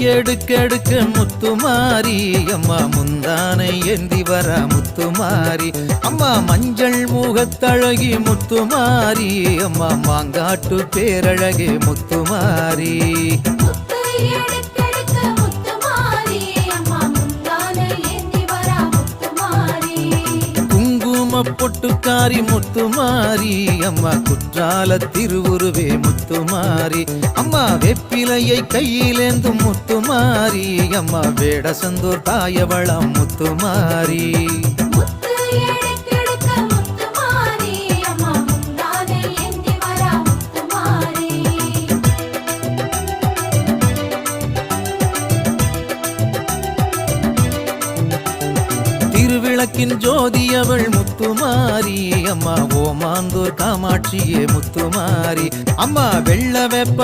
எடுக்க முத்துமாரி அம்மா முந்தானை ஏந்தி வர முத்துமாரி அம்மா மஞ்சள் முகத்தழகி முத்துமாரி அம்மா மாங்காட்டு பேரழகே முத்துமாரி பொட்டுக்காரி முத்துமாரி அம்மா குற்றால திருவுருவே முத்துமாரி அம்மா வெப்பிலையை கையிலேந்தும் முத்துமாரி அம்மா வேடசந்தூர் தாயவளம் முத்துமாரி திருவிளக்கின் ஜோதியவள் முத்துமாரி அம்மா ஓமாந்தூர் காமாட்சியே முத்துமாரி அம்மா வெள்ள வெப்பம்